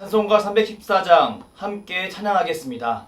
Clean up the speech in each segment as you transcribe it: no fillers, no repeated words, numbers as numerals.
찬송가 314장 함께 찬양하겠습니다.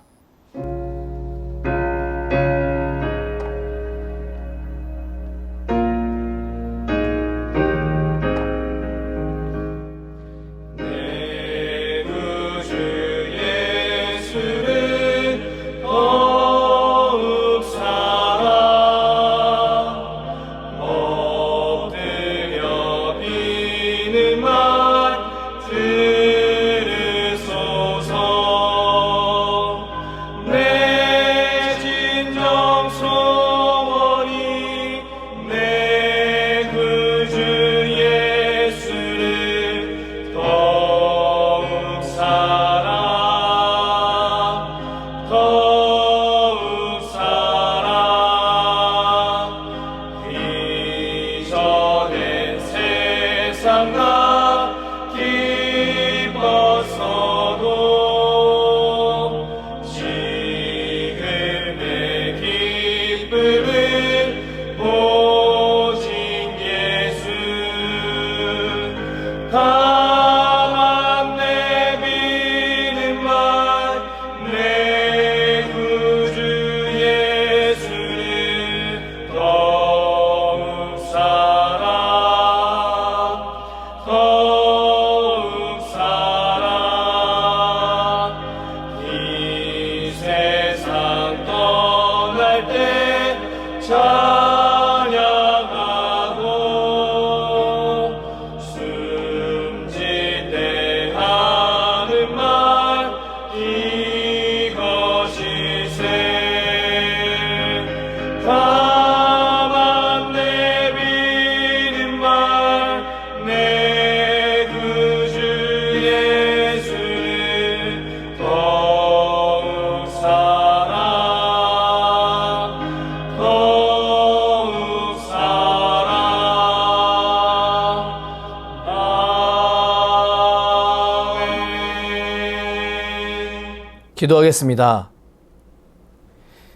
기도하겠습니다.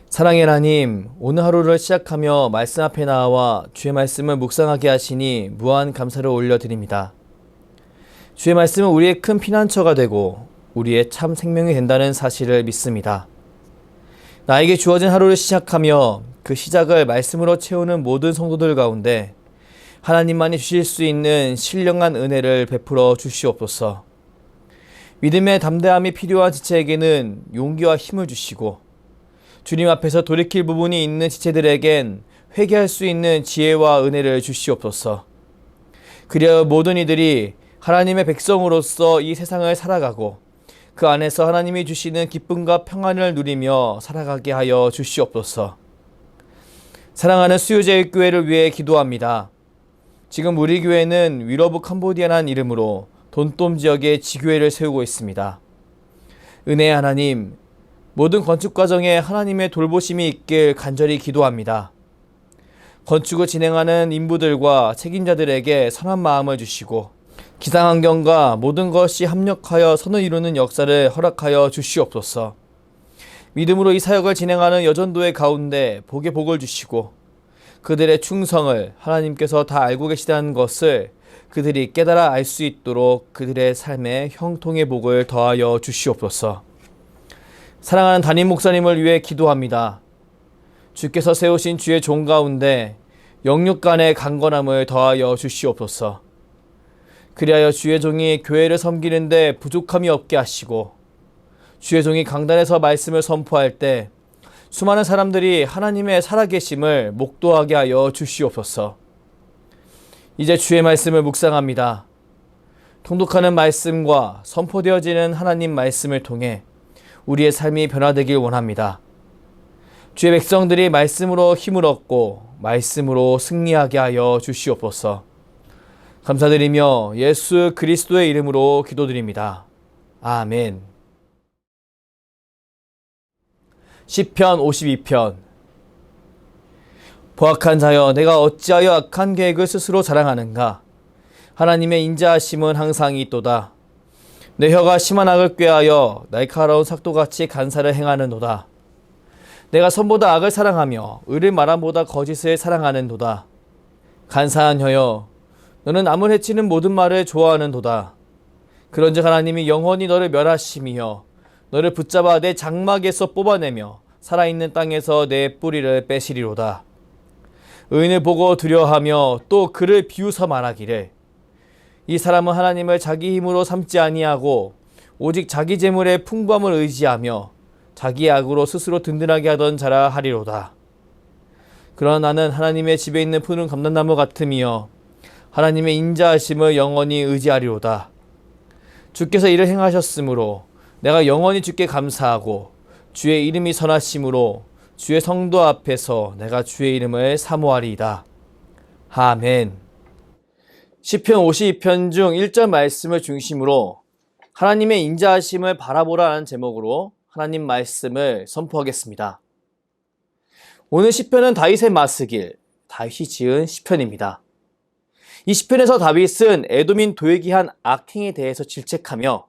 사랑의 하나님, 오늘 하루를 시작하며 말씀 앞에 나와 주의 말씀을 묵상하게 하시니 무한 감사를 올려드립니다. 주의 말씀은 우리의 큰 피난처가 되고 우리의 참 생명이 된다는 사실을 믿습니다. 나에게 주어진 하루를 시작하며 그 시작을 말씀으로 채우는 모든 성도들 가운데 하나님만이 주실 수 있는 신령한 은혜를 베풀어 주시옵소서. 믿음의 담대함이 필요한 지체에게는 용기와 힘을 주시고 주님 앞에서 돌이킬 부분이 있는 지체들에겐 회개할 수 있는 지혜와 은혜를 주시옵소서. 그리하여 모든 이들이 하나님의 백성으로서 이 세상을 살아가고 그 안에서 하나님이 주시는 기쁨과 평안을 누리며 살아가게 하여 주시옵소서. 사랑하는 수요제일교회를 위해 기도합니다. 지금 우리 교회는 위러브 캄보디아라는 이름으로 돈돔 지역에 지교회를 세우고 있습니다. 은혜의 하나님, 모든 건축 과정에 하나님의 돌보심이 있길 간절히 기도합니다. 건축을 진행하는 인부들과 책임자들에게 선한 마음을 주시고 기상환경과 모든 것이 합력하여 선을 이루는 역사를 허락하여 주시옵소서. 믿음으로 이 사역을 진행하는 여전도의 가운데 복의 복을 주시고 그들의 충성을 하나님께서 다 알고 계시다는 것을 그들이 깨달아 알 수 있도록 그들의 삶에 형통의 복을 더하여 주시옵소서. 사랑하는 담임 목사님을 위해 기도합니다. 주께서 세우신 주의 종 가운데 영육 간의 강건함을 더하여 주시옵소서. 그리하여 주의 종이 교회를 섬기는데 부족함이 없게 하시고 주의 종이 강단에서 말씀을 선포할 때 수많은 사람들이 하나님의 살아계심을 목도하게 하여 주시옵소서. 이제 주의 말씀을 묵상합니다. 통독하는 말씀과 선포되어지는 하나님 말씀을 통해 우리의 삶이 변화되길 원합니다. 주의 백성들이 말씀으로 힘을 얻고 말씀으로 승리하게 하여 주시옵소서. 감사드리며 예수 그리스도의 이름으로 기도드립니다. 아멘. 시편 52편. 보악한 자여, 내가 어찌하여 악한 계획을 스스로 자랑하는가? 하나님의 인자하심은 항상 있도다. 내 혀가 심한 악을 꾀하여 날카로운 삭도같이 간사를 행하는도다. 내가 선보다 악을 사랑하며 의를 말함보다 거짓을 사랑하는도다. 간사한 혀여, 너는 암을 해치는 모든 말을 좋아하는도다. 그런즉 하나님이 영원히 너를 멸하심이여 너를 붙잡아 내 장막에서 뽑아내며 살아있는 땅에서 내 뿌리를 빼시리로다. 의인을 보고 두려워하며 또 그를 비웃어 말하기를 이 사람은 하나님을 자기 힘으로 삼지 아니하고 오직 자기 재물의 풍부함을 의지하며 자기의 악으로 스스로 든든하게 하던 자라 하리로다. 그러나 나는 하나님의 집에 있는 푸른 감람나무 같음이여 하나님의 인자하심을 영원히 의지하리로다. 주께서 이를 행하셨으므로 내가 영원히 주께 감사하고 주의 이름이 선하심으로 주의 성도 앞에서 내가 주의 이름을 사모하리이다. 아멘. 시편 52편 중 1절 말씀을 중심으로 하나님의 인자하심을 바라보라는 제목으로 하나님 말씀을 선포하겠습니다. 오늘 시편은 다윗의 마스길, 다윗이 지은 시편입니다. 이 시편에서 다윗은 에돔인 도액이 한 악행에 대해서 질책하며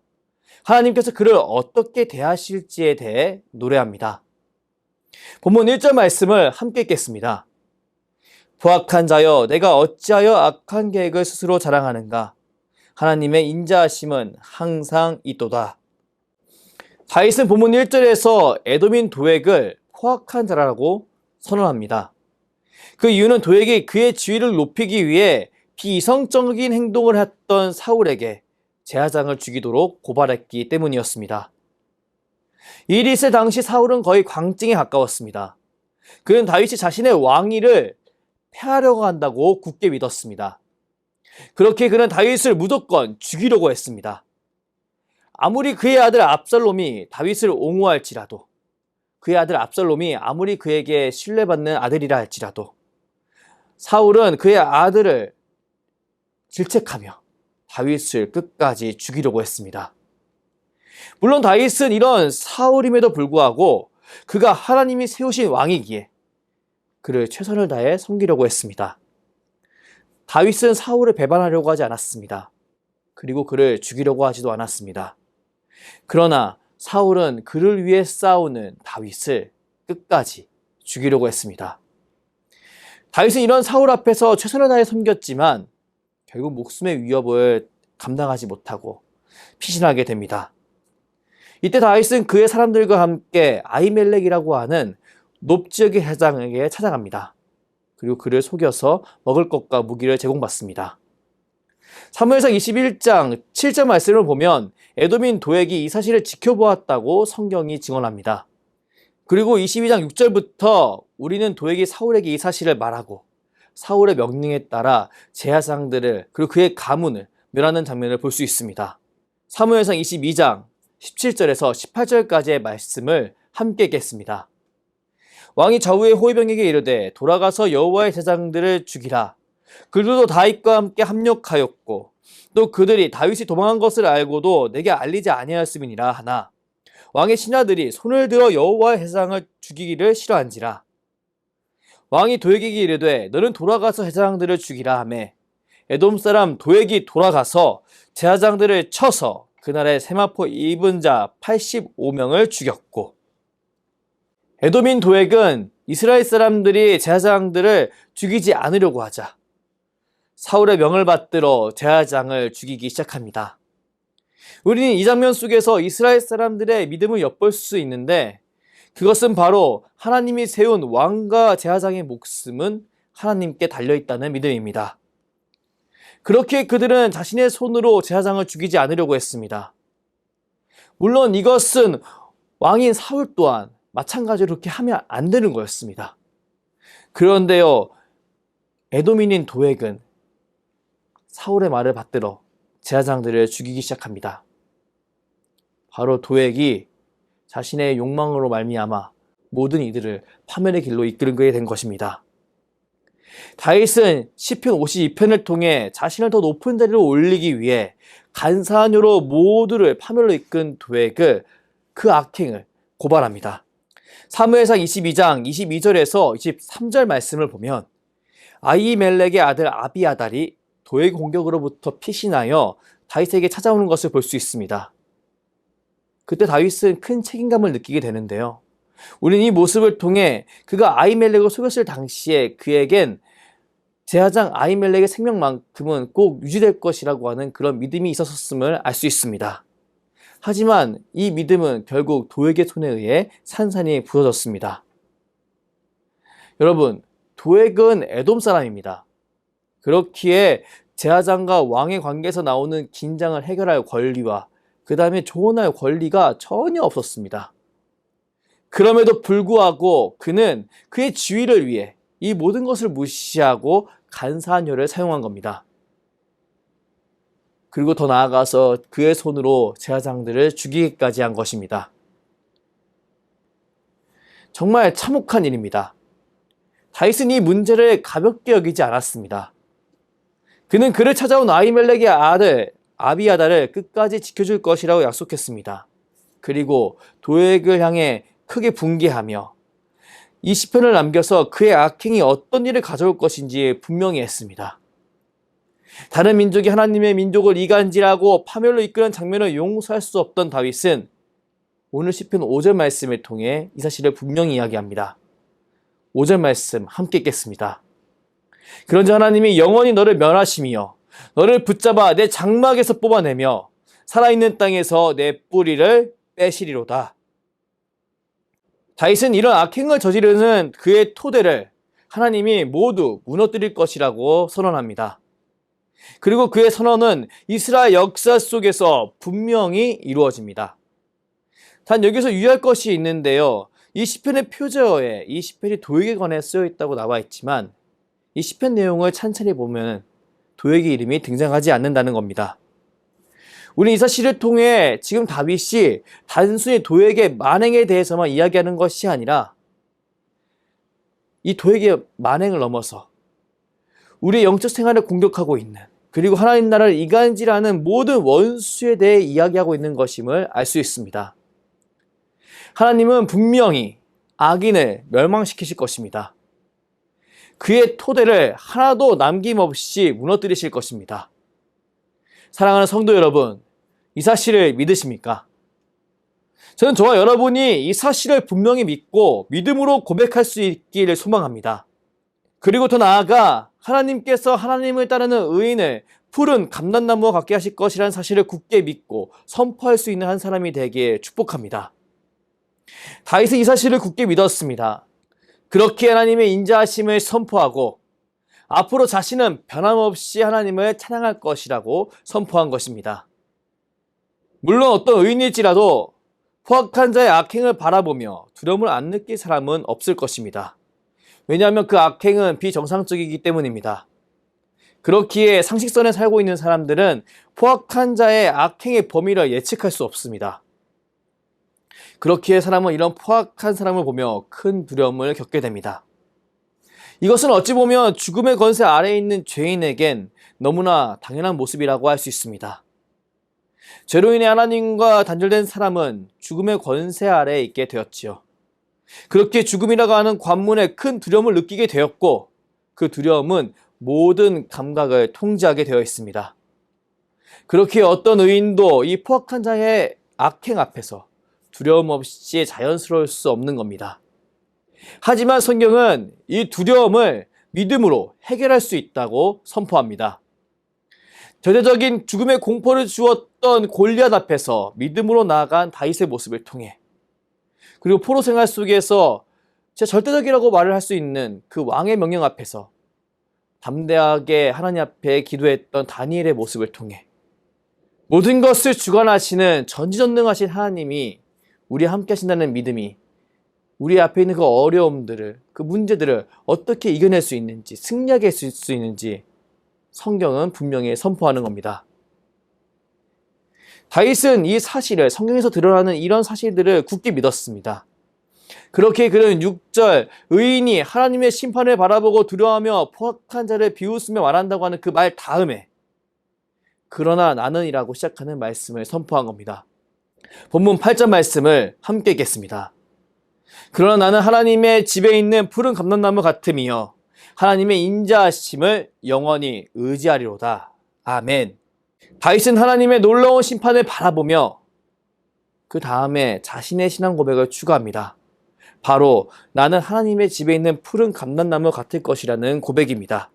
하나님께서 그를 어떻게 대하실지에 대해 노래합니다. 본문 1절 말씀을 함께 읽겠습니다. 포악한 자여 내가 어찌하여 악한 계획을 스스로 자랑하는가? 하나님의 인자하심은 항상 있도다. 다윗은 본문 1절에서 에돔인 도액을 포악한 자라고 선언합니다. 그 이유는 도액이 그의 지위를 높이기 위해 비이성적인 행동을 했던 사울에게 제사장을 죽이도록 고발했기 때문이었습니다. 이 일이 있을 당시 사울은 거의 광증에 가까웠습니다. 그는 다윗이 자신의 왕위를 폐하려고 한다고 굳게 믿었습니다. 그렇게 그는 다윗을 무조건 죽이려고 했습니다. 아무리 그의 아들 압살롬이 다윗을 옹호할지라도, 그의 아들 압살롬이 아무리 그에게 신뢰받는 아들이라 할지라도 사울은 그의 아들을 질책하며 다윗을 끝까지 죽이려고 했습니다. 물론 다윗은 이런 사울임에도 불구하고 그가 하나님이 세우신 왕이기에 그를 최선을 다해 섬기려고 했습니다. 다윗은 사울을 배반하려고 하지 않았습니다. 그리고 그를 죽이려고 하지도 않았습니다. 그러나 사울은 그를 위해 싸우는 다윗을 끝까지 죽이려고 했습니다. 다윗은 이런 사울 앞에서 최선을 다해 섬겼지만 결국 목숨의 위협을 감당하지 못하고 피신하게 됩니다. 이때 다윗은 그의 사람들과 함께 아히멜렉이라고 하는 높 지역의 회장에게 찾아갑니다. 그리고 그를 속여서 먹을 것과 무기를 제공받습니다. 사무엘상 21장 7절 말씀을 보면 에돔인 도액이 이 사실을 지켜보았다고 성경이 증언합니다. 그리고 22장 6절부터 우리는 도액이 사울에게 이 사실을 말하고 사울의 명령에 따라 제사장들을 그리고 그의 가문을 멸하는 장면을 볼 수 있습니다. 사무엘상 22장 17절에서 18절까지의 말씀을 함께 읽겠습니다. 왕이 좌우의 호위병에게 이르되 돌아가서 여호와의 제사장들을 죽이라. 그들도 다윗과 함께 합력하였고 또 그들이 다윗이 도망한 것을 알고도 내게 알리지 아니하였음이니라 하나 왕의 신하들이 손을 들어 여호와의 제사장을 죽이기를 싫어한지라. 왕이 도액에게 이르되 너는 돌아가서 제사장들을 죽이라 하매 에돔 사람 도액이 돌아가서 제사장들을 쳐서 그날에 세마포 입은 자 85명을 죽였고 에돔인 도액은 이스라엘 사람들이 제사장들을 죽이지 않으려고 하자 사울의 명을 받들어 제사장을 죽이기 시작합니다. 우리는 이 장면 속에서 이스라엘 사람들의 믿음을 엿볼 수 있는데 그것은 바로 하나님이 세운 왕과 제사장의 목숨은 하나님께 달려있다는 믿음입니다. 그렇게 그들은 자신의 손으로 제사장을 죽이지 않으려고 했습니다. 물론 이것은 왕인 사울 또한 마찬가지로 그렇게 하면 안 되는 거였습니다. 그런데요, 에돔인인 도액은 사울의 말을 받들어 제사장들을 죽이기 시작합니다. 바로 도액이 자신의 욕망으로 말미암아 모든 이들을 파멸의 길로 이끌게 된 것입니다. 다윗은 시편 52편을 통해 자신을 더 높은 자리로 올리기 위해 간사한요로 모두를 파멸로 이끈 도액을 그 악행을 고발합니다. 사무엘상 22장 22절에서 23절 말씀을 보면 아히멜렉의 아들 아비아달이 도액 공격으로부터 피신하여 다윗에게 찾아오는 것을 볼 수 있습니다. 그때 다윗은 큰 책임감을 느끼게 되는데요. 우리는 이 모습을 통해 그가 아히멜렉을 속였을 당시에 그에겐 제사장 아히멜렉의 생명만큼은 꼭 유지될 것이라고 하는 그런 믿음이 있었음을 알 수 있습니다. 하지만 이 믿음은 결국 도액의 손에 의해 산산이 부서졌습니다. 여러분, 도액은 에돔 사람입니다. 그렇기에 제사장과 왕의 관계에서 나오는 긴장을 해결할 권리와 그 다음에 조언할 권리가 전혀 없었습니다. 그럼에도 불구하고 그는 그의 지위를 위해 이 모든 것을 무시하고 간사한 혀를 사용한 겁니다. 그리고 더 나아가서 그의 손으로 제사장들을 죽이기까지 한 것입니다. 정말 참혹한 일입니다. 다윗은 이 문제를 가볍게 여기지 않았습니다. 그는 그를 찾아온 아히멜렉의 아들 아비아달을 끝까지 지켜줄 것이라고 약속했습니다. 그리고 도액을 향해 크게 분개하며 이 시편을 남겨서 그의 악행이 어떤 일을 가져올 것인지 분명히 했습니다. 다른 민족이 하나님의 민족을 이간질하고 파멸로 이끄는 장면을 용서할 수 없던 다윗은 오늘 시편 5절 말씀을 통해 이 사실을 분명히 이야기합니다. 5절 말씀 함께 읽겠습니다. 그런즉 하나님이 영원히 너를 멸하시며 너를 붙잡아 내 장막에서 뽑아내며 살아있는 땅에서 내 뿌리를 빼시리로다. 다윗은 이런 악행을 저지르는 그의 토대를 하나님이 모두 무너뜨릴 것이라고 선언합니다. 그리고 그의 선언은 이스라엘 역사 속에서 분명히 이루어집니다. 단 여기서 유의할 것이 있는데요. 이 시편의 표제어에 이 시편이 도액에 관해 쓰여 있다고 나와 있지만 이 시편 내용을 찬찬히 보면 도액의 이름이 등장하지 않는다는 겁니다. 우리 이 사실을 통해 지금 다윗이 단순히 도액의 만행에 대해서만 이야기하는 것이 아니라 이 도액의 만행을 넘어서 우리의 영적 생활을 공격하고 있는 그리고 하나님 나라를 이간질하는 모든 원수에 대해 이야기하고 있는 것임을 알 수 있습니다. 하나님은 분명히 악인을 멸망시키실 것입니다. 그의 토대를 하나도 남김없이 무너뜨리실 것입니다. 사랑하는 성도 여러분, 이 사실을 믿으십니까? 저는 저와 여러분이 이 사실을 분명히 믿고 믿음으로 고백할 수 있기를 소망합니다. 그리고 더 나아가 하나님께서 하나님을 따르는 의인을 푸른 감람나무와 같게 하실 것이라는 사실을 굳게 믿고 선포할 수 있는 한 사람이 되기에 축복합니다. 다윗은 이 사실을 굳게 믿었습니다. 그렇게 하나님의 인자하심을 선포하고 앞으로 자신은 변함없이 하나님을 찬양할 것이라고 선포한 것입니다. 물론 어떤 의인일지라도 포악한 자의 악행을 바라보며 두려움을 안 느낄 사람은 없을 것입니다. 왜냐하면 그 악행은 비정상적이기 때문입니다. 그렇기에 상식선에 살고 있는 사람들은 포악한 자의 악행의 범위를 예측할 수 없습니다. 그렇기에 사람은 이런 포악한 사람을 보며 큰 두려움을 겪게 됩니다. 이것은 어찌 보면 죽음의 권세 아래에 있는 죄인에겐 너무나 당연한 모습이라고 할 수 있습니다. 죄로 인해 하나님과 단절된 사람은 죽음의 권세 아래에 있게 되었지요. 그렇게 죽음이라고 하는 관문에 큰 두려움을 느끼게 되었고 그 두려움은 모든 감각을 통제하게 되어 있습니다. 그렇게 어떤 의인도 이 포악한 자의 악행 앞에서 두려움 없이 자연스러울 수 없는 겁니다. 하지만 성경은 이 두려움을 믿음으로 해결할 수 있다고 선포합니다. 절대적인 죽음의 공포를 주었던 골리앗 앞에서 믿음으로 나아간 다윗의 모습을 통해 그리고 포로 생활 속에서 진짜 절대적이라고 말을 할 수 있는 그 왕의 명령 앞에서 담대하게 하나님 앞에 기도했던 다니엘의 모습을 통해 모든 것을 주관하시는 전지전능하신 하나님이 우리와 함께 하신다는 믿음이 우리 앞에 있는 그 어려움들을, 그 문제들을 어떻게 이겨낼 수 있는지, 승리하게 했을 수 있는지 성경은 분명히 선포하는 겁니다. 다윗은 이 사실을, 성경에서 드러나는 이런 사실들을 굳게 믿었습니다. 그렇게 그는 6절 의인이 하나님의 심판을 바라보고 두려워하며 포악한 자를 비웃으며 말한다고 하는 그 말 다음에 그러나 나는이라고 시작하는 말씀을 선포한 겁니다. 본문 8절 말씀을 함께 읽겠습니다. 그러나 나는 하나님의 집에 있는 푸른 감람나무 같으며 하나님의 인자하심을 영원히 의지하리로다. 아멘. 다윗은 하나님의 놀라운 심판을 바라보며 그 다음에 자신의 신앙 고백을 추가합니다. 바로 나는 하나님의 집에 있는 푸른 감람나무 같을 것이라는 고백입니다.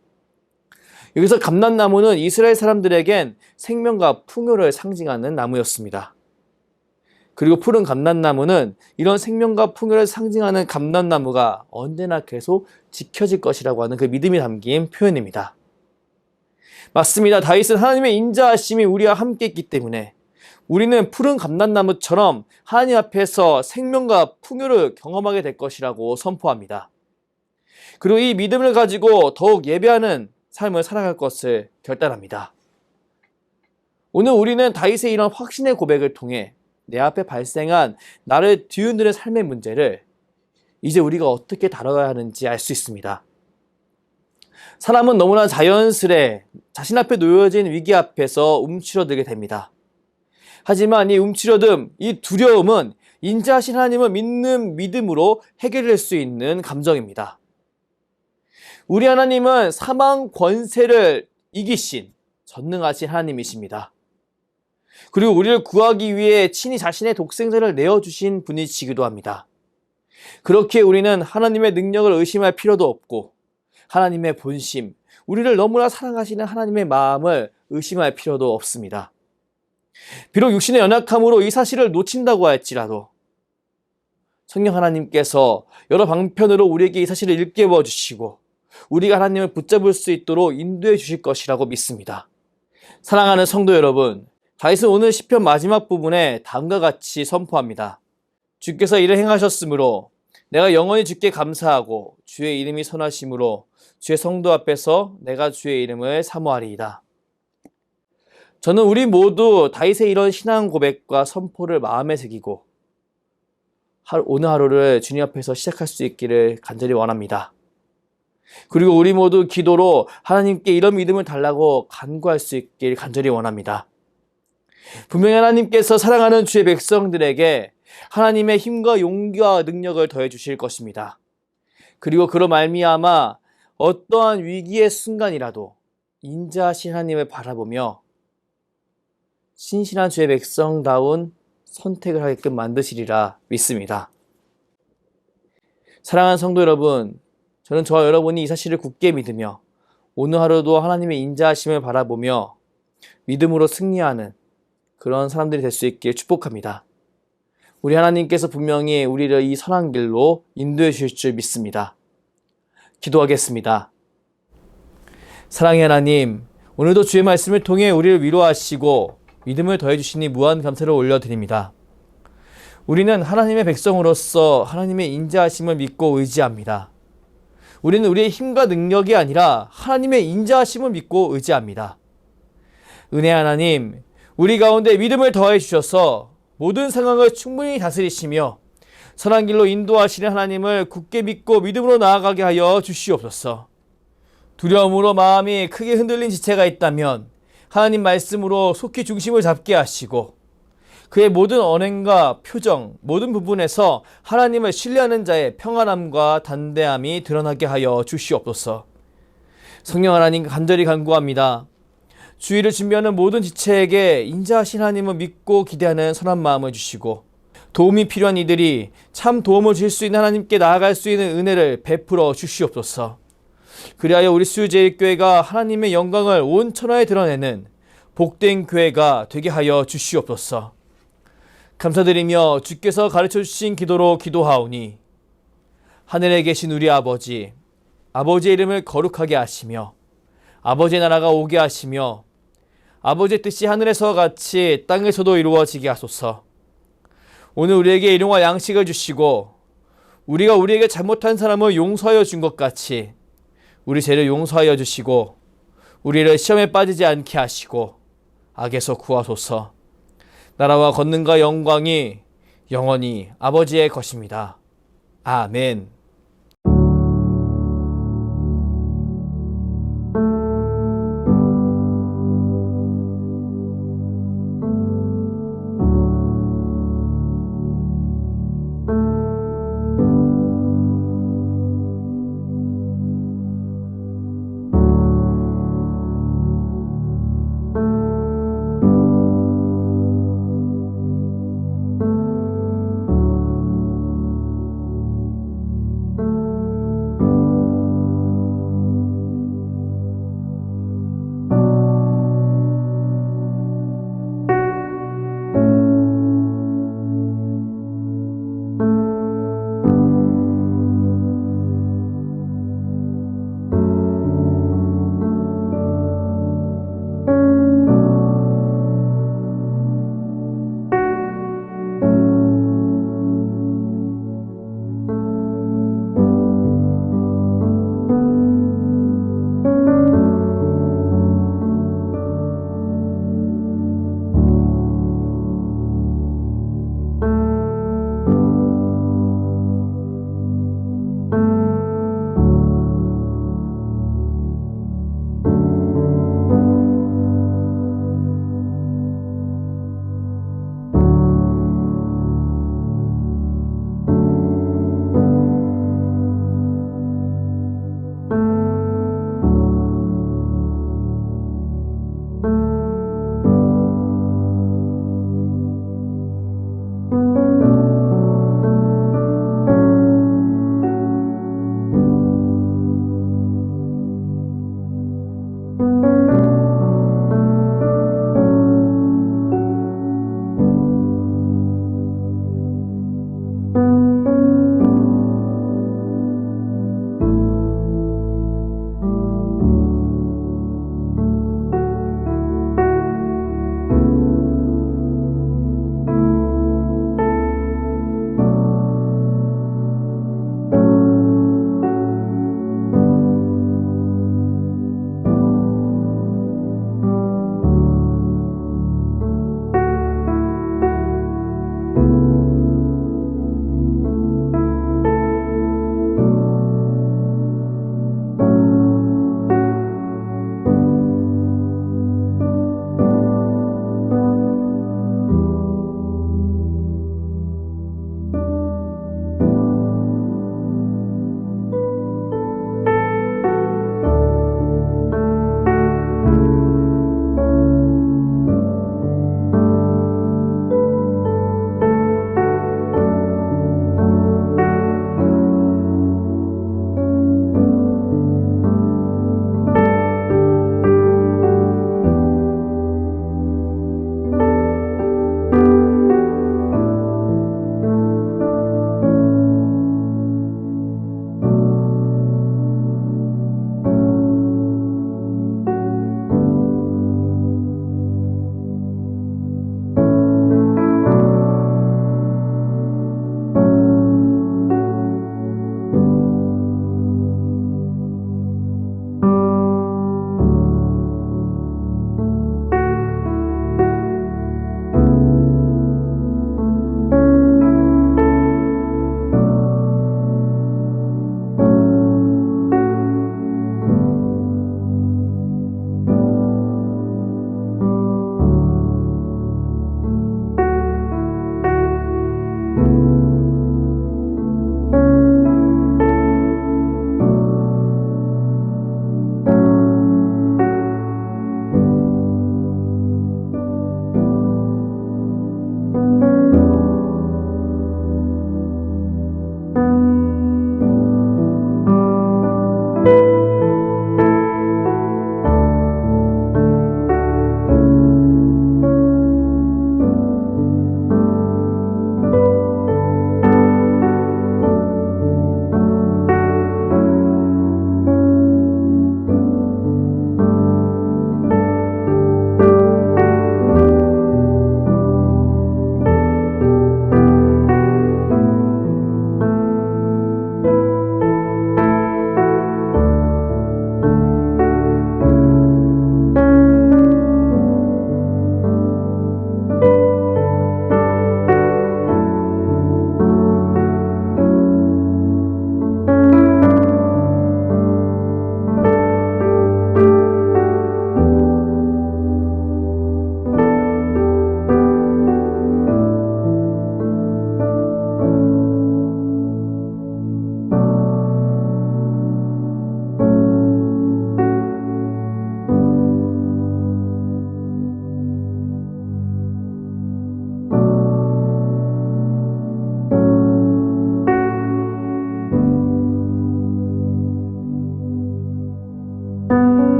여기서 감람나무는 이스라엘 사람들에겐 생명과 풍요를 상징하는 나무였습니다. 그리고 푸른 감람나무는 이런 생명과 풍요를 상징하는 감람나무가 언제나 계속 지켜질 것이라고 하는 그 믿음이 담긴 표현입니다. 맞습니다. 다윗은 하나님의 인자하심이 우리와 함께 있기 때문에 우리는 푸른 감람나무처럼 하나님 앞에서 생명과 풍요를 경험하게 될 것이라고 선포합니다. 그리고 이 믿음을 가지고 더욱 예배하는 삶을 살아갈 것을 결단합니다. 오늘 우리는 다윗의 이런 확신의 고백을 통해 내 앞에 발생한 나를 뒤흔드는 삶의 문제를 이제 우리가 어떻게 다뤄야 하는지 알 수 있습니다. 사람은 너무나 자연스레 자신 앞에 놓여진 위기 앞에서 움츠러들게 됩니다. 하지만 이 움츠러듦, 이 두려움은 인자하신 하나님을 믿는 믿음으로 해결될 수 있는 감정입니다. 우리 하나님은 사망 권세를 이기신 전능하신 하나님이십니다. 그리고 우리를 구하기 위해 친히 자신의 독생자를 내어주신 분이시기도 합니다. 그렇게 우리는 하나님의 능력을 의심할 필요도 없고 하나님의 본심, 우리를 너무나 사랑하시는 하나님의 마음을 의심할 필요도 없습니다. 비록 육신의 연약함으로 이 사실을 놓친다고 할지라도 성령 하나님께서 여러 방편으로 우리에게 이 사실을 일깨워 주시고 우리가 하나님을 붙잡을 수 있도록 인도해 주실 것이라고 믿습니다. 사랑하는 성도 여러분, 다윗은 오늘 시편 마지막 부분에 다음과 같이 선포합니다. 주께서 이를 행하셨으므로 내가 영원히 주께 감사하고 주의 이름이 선하심으로 주의 성도 앞에서 내가 주의 이름을 사모하리이다. 저는 우리 모두 다윗의 이런 신앙 고백과 선포를 마음에 새기고 오늘 하루를 주님 앞에서 시작할 수 있기를 간절히 원합니다. 그리고 우리 모두 기도로 하나님께 이런 믿음을 달라고 간구할 수 있길 간절히 원합니다. 분명히 하나님께서 사랑하는 주의 백성들에게 하나님의 힘과 용기와 능력을 더해 주실 것입니다. 그리고 그로 말미암아 어떠한 위기의 순간이라도 인자하신 하나님을 바라보며 신실한 주의 백성다운 선택을 하게끔 만드시리라 믿습니다. 사랑하는 성도 여러분, 저는 저와 여러분이 이 사실을 굳게 믿으며 오늘 하루도 하나님의 인자하심을 바라보며 믿음으로 승리하는 그런 사람들이 될 수 있길 축복합니다. 우리 하나님께서 분명히 우리를 이 선한 길로 인도해 주실 줄 믿습니다. 기도하겠습니다. 사랑의 하나님, 오늘도 주의 말씀을 통해 우리를 위로하시고 믿음을 더해 주시니 무한 감사를 올려드립니다. 우리는 하나님의 백성으로서 하나님의 인자하심을 믿고 의지합니다. 우리는 우리의 힘과 능력이 아니라 하나님의 인자하심을 믿고 의지합니다. 은혜 하나님, 우리 가운데 믿음을 더해 주셔서 모든 상황을 충분히 다스리시며 선한 길로 인도하시는 하나님을 굳게 믿고 믿음으로 나아가게 하여 주시옵소서. 두려움으로 마음이 크게 흔들린 지체가 있다면 하나님 말씀으로 속히 중심을 잡게 하시고 그의 모든 언행과 표정, 모든 부분에서 하나님을 신뢰하는 자의 평안함과 담대함이 드러나게 하여 주시옵소서. 성령 하나님 간절히 간구합니다. 주의를 준비하는 모든 지체에게 인자하신 하나님을 믿고 기대하는 선한 마음을 주시고 도움이 필요한 이들이 참 도움을 줄 수 있는 하나님께 나아갈 수 있는 은혜를 베풀어 주시옵소서. 그리하여 우리 수유제일교회가 하나님의 영광을 온 천하에 드러내는 복된 교회가 되게 하여 주시옵소서. 감사드리며 주께서 가르쳐 주신 기도로 기도하오니 하늘에 계신 우리 아버지, 아버지의 이름을 거룩하게 하시며 아버지의 나라가 오게 하시며 아버지의 뜻이 하늘에서 같이 땅에서도 이루어지게 하소서. 오늘 우리에게 일용할 양식을 주시고 우리가 우리에게 잘못한 사람을 용서하여 준 것 같이 우리 죄를 용서하여 주시고 우리를 시험에 빠지지 않게 하시고 악에서 구하소서. 나라와 권능과 영광이 영원히 아버지의 것입니다. 아멘.